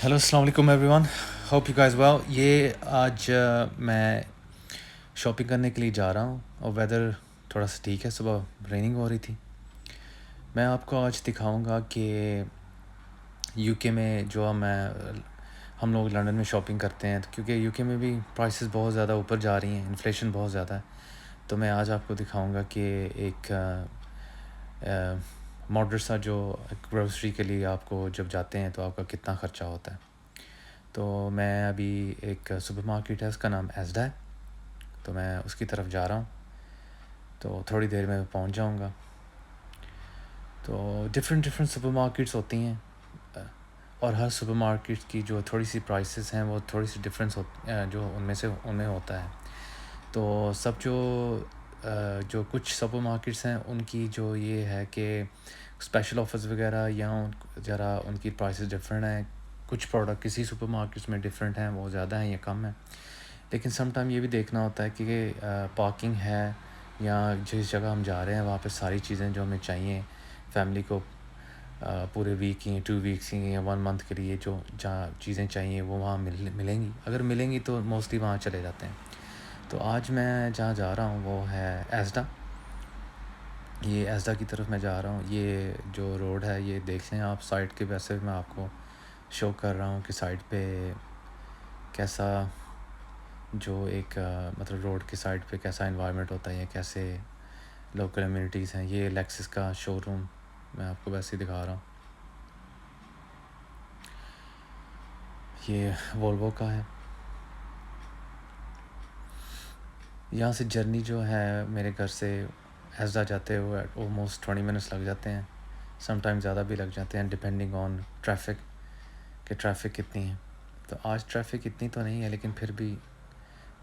Hello अस्सलाम वालेकुम everyone, hope you guys well. ये आज मैं शॉपिंग करने के लिए जा रहा हूँ और वेदर थोड़ा सा ठीक है। सुबह रेनिंग हो रही थी। मैं आपको आज दिखाऊंगा कि यूके में जो हम लोग लंदन में शॉपिंग करते हैं, तो क्योंकि यूके में भी प्राइसेस बहुत ज़्यादा ऊपर जा रही हैं, इन्फ्लेशन बहुत ज़्यादा है। तो मैं आज आपको दिखाऊंगा कि एक मॉडरेट सा जो ग्रोसरी के लिए आपको जब जाते हैं तो आपका कितना ख़र्चा होता है। तो मैं अभी एक सुपरमार्केट है, उसका नाम एस्डा है, तो मैं उसकी तरफ जा रहा हूँ। तो थोड़ी देर में पहुँच जाऊँगा। तो डिफरेंट सुपरमार्केट्स होती हैं और हर सुपरमार्केट की जो थोड़ी सी प्राइसेस हैं वो थोड़ी सी डिफरेंस जो उनमें होता है। तो जो कुछ सुपरमार्केट्स हैं उनकी जो ये है कि स्पेशल ऑफर्स वगैरह या ज़रा उनकी प्राइसेस डिफरेंट हैं। कुछ प्रोडक्ट किसी सुपरमार्केट्स में डिफरेंट हैं, वो ज़्यादा हैं या कम हैं। लेकिन सम टाइम ये भी देखना होता है कि पार्किंग है या जिस जगह हम जा रहे हैं वहाँ पे सारी चीज़ें जो हमें चाहिए फैमिली को पूरे वीक की 2 वीक्स की या 1 मंथ के लिए जो जहाँ चीज़ें चाहिए वो वहाँ मिलेंगी। अगर मिलेंगी तो मोस्टली वहाँ चले जाते हैं। तो आज मैं जहाँ जा रहा हूँ वो है एस्डा। ये एस्डा की तरफ मैं जा रहा हूँ। ये जो रोड है ये देख लें आप साइड के, वैसे मैं आपको शो कर रहा हूँ कि साइड पे कैसा जो एक मतलब रोड के साइड पे कैसा एनवायरनमेंट होता है या कैसे लोकल कम्युनिटीज़ हैं। ये लेक्सिस का शोरूम मैं आपको वैसे ही दिखा रहा हूँ। ये वोल्वो का है। यहाँ से जर्नी जो है मेरे घर से एस्डा जाते हुए ऑलमोस्ट 20 मिनट्स लग जाते हैं। समटाइम ज़्यादा भी लग जाते हैं डिपेंडिंग ऑन ट्रैफिक, कि ट्रैफिक कितनी है। तो आज ट्रैफिक इतनी तो नहीं है, लेकिन फिर भी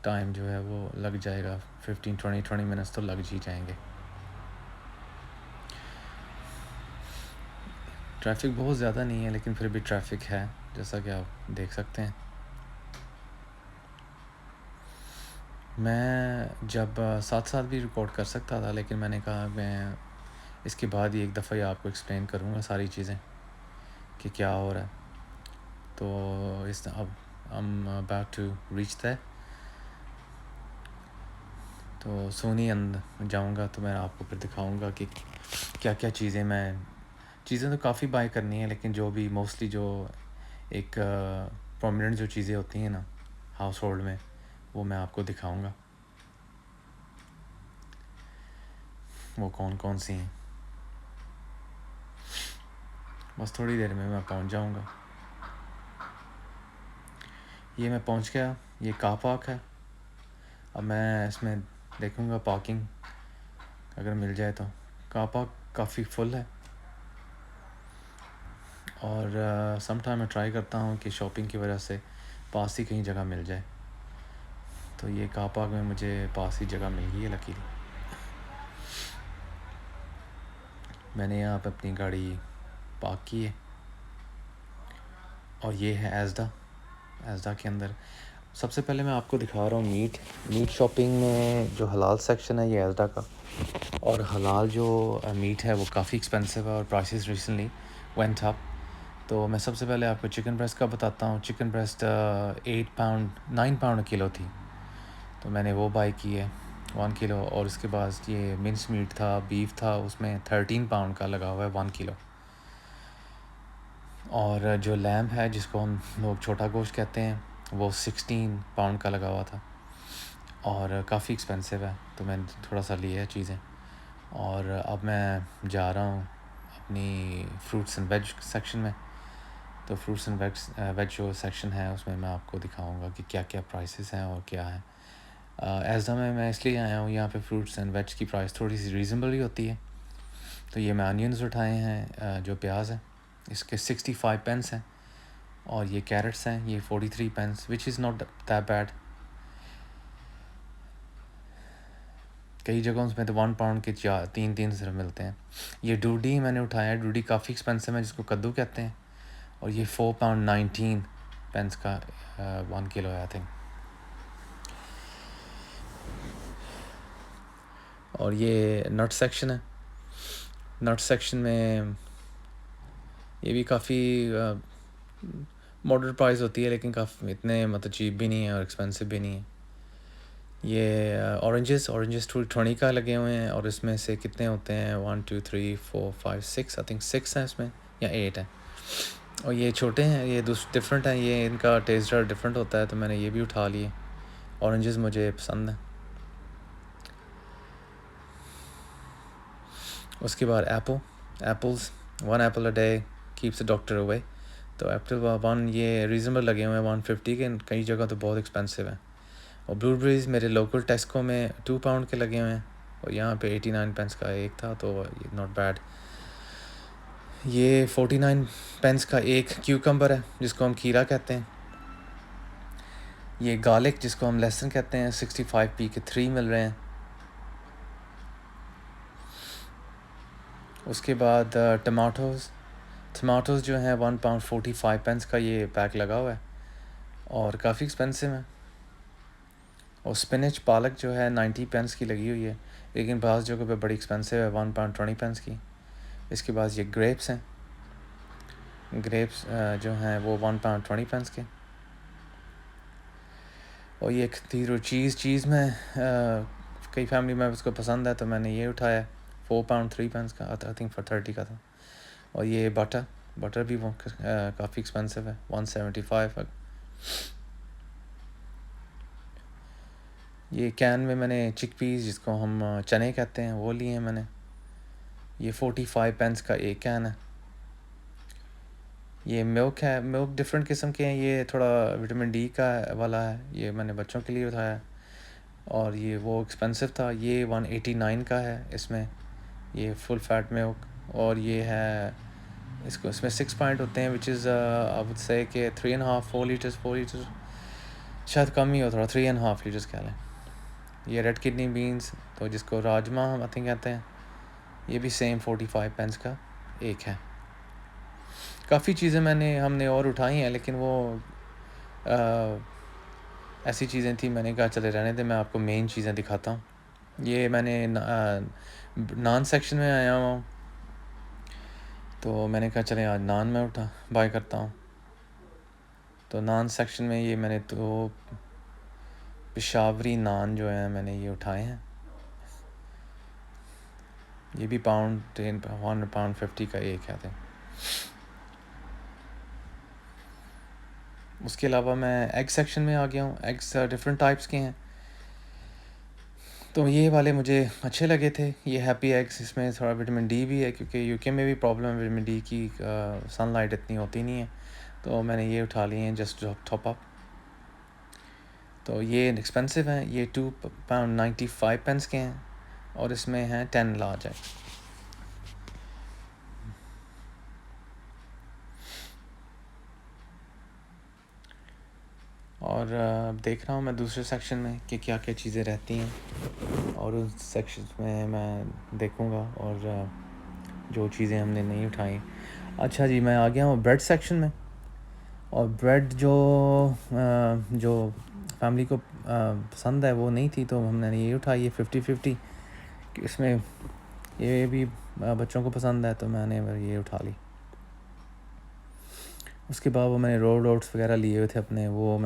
टाइम जो है वो लग जाएगा। 15-20 मिनट्स तो लग ही जाएंगे। ट्रैफिक बहुत ज़्यादा नहीं है, लेकिन फिर भी ट्रैफिक है, जैसा कि आप देख सकते हैं। मैं जब साथ साथ भी रिकॉर्ड कर सकता था, लेकिन मैंने कहा मैं इसके बाद ही एक दफ़ा ही आपको एक्सप्लेन करूँगा सारी चीज़ें कि क्या हो रहा है। तो अब अबाउट टू रीच दैट। तो सोनी अंदर जाऊँगा तो मैं आपको फिर दिखाऊँगा कि क्या क्या चीज़ें तो काफ़ी बाय करनी है, लेकिन जो भी मोस्टली जो एक प्रोमिनेंट जो चीज़ें होती हैं ना हाउस होल्ड में, वो मैं आपको दिखाऊँगा वो कौन कौन सी हैं। बस थोड़ी देर में मैं पहुंच जाऊंगा। ये मैं पहुंच गया। ये कार पार्क है। अब मैं इसमें देखूंगा पार्किंग अगर मिल जाए तो। कार पार्क काफ़ी फुल है और सम टाइम मैं ट्राई करता हूँ कि शॉपिंग की वजह से पास ही कहीं जगह मिल जाए। तो ये कार पार्क में मुझे पास ही जगह मिल गई है लकीली। मैंने यहाँ पे अपनी गाड़ी पार्क की है और ये है एस्डा के अंदर। सबसे पहले मैं आपको दिखा रहा हूँ मीट शॉपिंग में जो हलाल सेक्शन है ये एस्डा का। और हलाल जो मीट है वो काफ़ी एक्सपेंसिव है और प्राइसेस रिसेंटली वेंट अप। तो मैं सबसे पहले आपको चिकन ब्रेस्ट का बताता हूँ। चिकन ब्रेस्ट 9 पाउंड किलो थी, तो मैंने वो बाई की है 1 किलो। और उसके बाद ये मिंस मीट था, बीफ था, उसमें 13 पाउंड का लगा हुआ है 1 किलो। और जो लैम्प है जिसको हम लोग छोटा गोश्त कहते हैं वो 16 पाउंड का लगा हुआ था और काफ़ी एक्सपेंसिव है, तो मैंने थोड़ा सा लिया है चीज़ें। और अब मैं जा रहा हूँ अपनी फ्रूट्स एंड वेज सेक्शन में। तो फ्रूट्स एंड वेज जो सेक्शन है उसमें मैं आपको दिखाऊंगा कि क्या क्या प्राइसेस हैं और क्या है। एज़ा में मैं इसलिए आया हूँ, यहाँ पे फ्रूट्स एंड वेज की प्राइस थोड़ी सी रीज़नेबल ही होती है। तो ये मैं अनियंस उठाए हैं, जो प्याज है इसके 65 पेंस हैं। और ये कैरेट्स हैं, ये 43 pence, which is not that bad. कई जगहों में तो 1 पाउंड के 3 सिर्फ मिलते हैं। ये डूडी मैंने उठाया है। डूडी काफ़ी एक्सपेंसिव है, जिसको कद्दू कहते हैं। और ये 4 पाउंड 19 पेंस का 1 किलो है आई थिंक। और ये नट सेक्शन है। नट सेक्शन में ये भी काफ़ी मॉडरेट प्राइस होती है, लेकिन काफ़ी इतने मतलब चीप भी नहीं है और एक्सपेंसिव भी नहीं है। ये ऑरेंजेस 20 का लगे हुए हैं, और इसमें से कितने होते हैं 1 2 3 4 5 6, आई थिंक 6 हैं इसमें, या 8 हैं। और ये छोटे हैं, ये डिफरेंट हैं, ये इनका टेस्ट डिफरेंट होता है, तो मैंने ये भी उठा लिए। ऑरेंजेस मुझे पसंद हैं। उसके बाद apples 1 Apple a day keeps the doctor away. तो एप्पल 1 ये रीज़नेबल लगे हुए हैं 150 के, कई जगह तो बहुत एक्सपेंसिव है। और ब्लूबेरीज़ मेरे लोकल टेस्को में 2 पाउंड के लगे हुए हैं, और यहाँ पे 89 पेंस का एक था, तो ये नॉट बैड। ये 49 पेंस का एक क्यूकम्बर है, जिसको हम खीरा कहते हैं। ये गार्लिक, जिसको हम लहसुन कहते हैं, 65p के 3 मिल रहे हैं। उसके बाद टमाटोज़ जो हैं 1 पाउंड 45 पेंस का ये पैक लगा हुआ है, और काफ़ी एक्सपेंसिव है। और स्पिनच पालक जो है 90 पेंस की लगी हुई है, लेकिन बाज़ जगह पे बड़ी एक्सपेंसिव है 1 पाउंड 20 पेंस की। इसके बाद ये ग्रेप्स हैं, ग्रेप्स जो हैं वो 1 पाउंड 20 पेंस के। और ये खतीरो चीज़ में कई फैमिली मेम्बर्स को पसंद है, तो मैंने ये उठाया 4 पाउंड 3 पेंस का, आई थिंक फॉर 30 का था। और ये बटर भी वो काफ़ी एक्सपेंसिव है 175 है। ये कैन में मैंने चिकपीस, जिसको हम चने कहते हैं, वो लिए हैं मैंने। ये 45 पेंस का एक कैन है। ये मिल्क है, मिल्क डिफरेंट किस्म के हैं, ये थोड़ा विटामिन डी का वाला है, ये मैंने बच्चों के लिए उठाया। और ये वो एक्सपेंसिव था, ये 189 का है इसमें, ये फुल फैट मिल्क। और ये है इसमें 6 पॉइंट होते हैं, which is I would say कि 3.5 4 लीटर्स शायद कम ही हो थोड़ा, 3.5 लीटर्स कह लें। ये रेड किडनी बीन्स, तो जिसको राजमा हम आई थिंक कहते हैं, ये भी सेम 45 पेंस का एक है। काफ़ी चीज़ें हमने और उठाई हैं, लेकिन वो ऐसी चीज़ें थी, मैंने कहा चले रहने दे, मैं आपको मेन चीज़ें दिखाता हूँ। ये मैंने नान सेक्शन में आया हुआ हूँ, तो मैंने कहा चले आज नान में बाय करता हूँ। तो नान सेक्शन में ये मैंने तो पेशावरी नान जो है मैंने ये उठाए हैं। ये भी 1 पाउंड 50 का एक है थे। उसके अलावा मैं एग सेक्शन में आ गया हूँ। एग्स डिफरेंट टाइप्स के हैं, तो ये वाले मुझे अच्छे लगे थे। ये हैप्पी एग्स, इसमें थोड़ा विटामिन डी भी है, क्योंकि यूके में भी प्रॉब्लम है विटामिन डी की, सनलाइट इतनी होती नहीं है, तो मैंने ये उठा लिए हैं जस्ट टॉप अप। तो ये एक्सपेंसिव हैं, ये 2 पाउंड 95 पेंस के हैं, और इसमें हैं 10 लार्ज है। और देख रहा हूँ मैं दूसरे सेक्शन में कि क्या क्या चीज़ें रहती हैं, और उस सेक्शन में मैं देखूँगा, और जो चीज़ें हमने नहीं उठाई। अच्छा जी, मैं आ गया हूँ ब्रेड सेक्शन में। और ब्रेड जो फैमिली को पसंद है वो नहीं थी, तो हमने ये उठाई है 50-50 कि इसमें ये भी बच्चों को पसंद है, तो मैंने ये उठा ली। उसके बाद वो मैंने रोड ओट्स वगैरह लिए हुए थे अपने, वो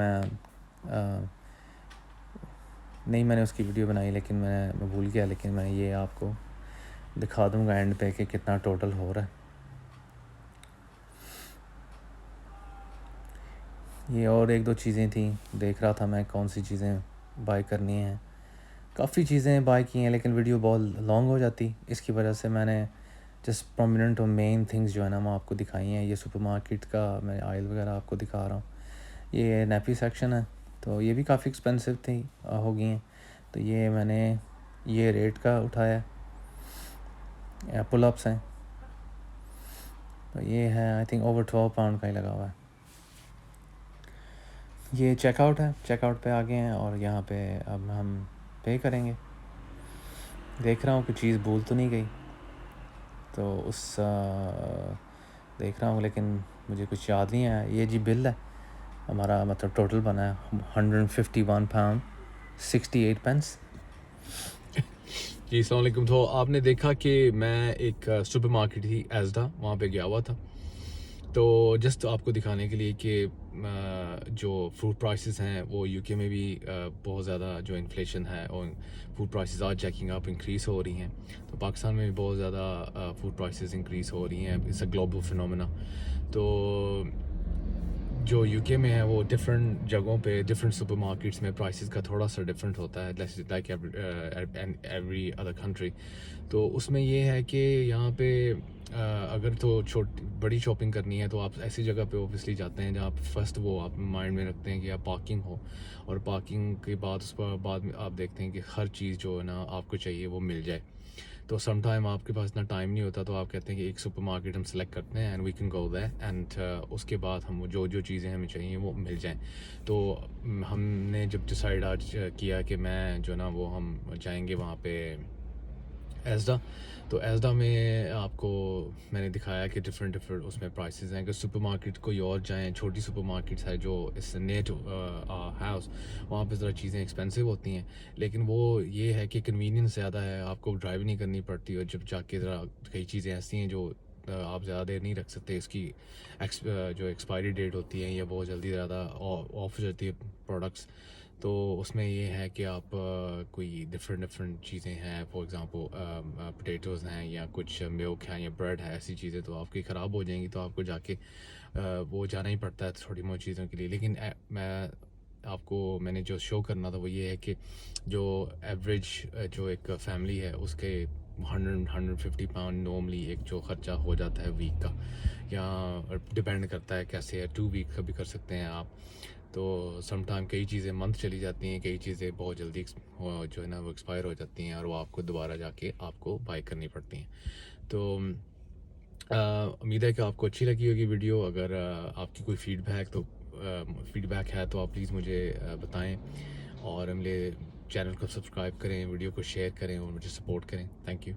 नहीं मैंने उसकी वीडियो बनाई, लेकिन मैं भूल गया, लेकिन मैं ये आपको दिखा दूँगा एंड पे कि कितना टोटल हो रहा है। ये और 1-2 चीज़ें थी, देख रहा था मैं कौन सी चीज़ें बाय करनी हैं। काफ़ी चीज़ें बाय की हैं, लेकिन वीडियो बहुत लॉन्ग हो जाती, इसकी वजह से मैंने जस्ट प्रोमिनेंट और मेन थिंग्स जो है ना वो आपको दिखाई हैं। ये सुपरमार्केट का मैं आयल वगैरह आपको दिखा रहा हूँ। ये नैपी सेक्शन है, तो ये भी काफ़ी एक्सपेंसिव थी हो गई हैं, तो ये मैंने ये रेट का उठाया। पुलअप्स हैं, तो ये है आई थिंक ओवर 12 पाउंड का ही लगा हुआ है। ये चेकआउट है, चेकआउट पे आ गए हैं, और यहाँ पे अब हम पे करेंगे। देख रहा हूँ कि चीज़ भूल तो नहीं गई, तो देख रहा हूँ, लेकिन मुझे कुछ याद नहीं आया। ये जी बिल है हमारा, मतलब टोटल बना है 151 पाउंड 68 पेंस। जी अस्सलाम वालेकुम। तो आपने देखा कि मैं एक सुपरमार्केट ही एजडा वहाँ पे गया हुआ था, तो जस्ट आपको दिखाने के लिए कि जो फूड प्राइसेस हैं वो यूके में भी बहुत ज़्यादा जो इन्फ्लेशन है और food prices are jacking up increase हो रही हैं, तो पाकिस्तान में भी बहुत ज़्यादा फूड प्राइसेस इंक्रीज़ हो रही हैं। It's a global phenomena. तो जो यूके में है वो डिफरेंट जगहों पे डिफरेंट सुपरमार्केट्स में प्राइसेस का थोड़ा सा डिफरेंट होता है, लाइक एवरी अदर कंट्री। तो उसमें ये है कि यहाँ पे अगर तो बड़ी शॉपिंग करनी है तो आप ऐसी जगह पे ऑब्वियसली जाते हैं जहाँ फर्स्ट वो आप माइंड में रखते हैं कि आप पार्किंग हो, और पार्किंग के बाद उस पर बाद में आप देखते हैं कि हर चीज़ जो है ना आपको चाहिए वो मिल जाए। तो सम टाइम आपके पास इतना टाइम नहीं होता, तो आप कहते हैं कि एक सुपरमार्केट हम सेलेक्ट करते हैं and we can go there एंड उसके बाद हम जो जो चीज़ें हमें चाहिए वो मिल जाएं। तो हमने जब डिसाइड आज किया कि मैं जो ना वो हम जाएंगे वहाँ पे एज़डा। तो एज़डा में आपको मैंने दिखाया कि डिफरेंट उसमें प्राइसेस हैं कि सुपरमार्केट कोई और जाएं, छोटी सुपरमार्केट्स है जो इस नेट हाउस, वहाँ पे ज़रा चीज़ें एक्सपेंसिव होती हैं, लेकिन वो ये है कि कन्वीनियंस ज़्यादा है, आपको ड्राइव नहीं करनी पड़ती, और जब जाके ज़रा कई चीज़ें ऐसी हैं जो आप ज़्यादा देर नहीं रख सकते, इसकी जो एक्सपायरी डेट होती है या बहुत जल्दी ज़्यादा ऑफ हो जाती है प्रोडक्ट्स। तो उसमें ये है कि आप कोई डिफरेंट चीज़ें हैं, फॉर एग्ज़ाम्पल पोटैटोज़ हैं या कुछ मिल्क है या ब्रेड है, ऐसी चीज़ें तो आपकी ख़राब हो जाएंगी, तो आपको जाके वो जाना ही पड़ता है थोड़ी बहुत चीज़ों के लिए। लेकिन मैंने जो शो करना था वो ये है कि जो एवरेज जो एक फैमिली है उसके 150 पाउंड नॉर्मली एक जो ख़र्चा हो जाता है वीक का, या डिपेंड करता है कैसे है, 2 वीक का भी कर सकते हैं आप। तो सम टाइम कई चीज़ें मंथ चली जाती हैं, कई चीज़ें बहुत जल्दी जो है ना वो एक्सपायर हो जाती हैं और वो आपको दोबारा जाके आपको बाई करनी पड़ती हैं। तो उम्मीद है कि आपको अच्छी लगी होगी वीडियो। अगर आपकी कोई फीडबैक है तो आप प्लीज़ मुझे बताएं, और मेरे चैनल को सब्सक्राइब करें, वीडियो को शेयर करें और मुझे सपोर्ट करें। Thank you.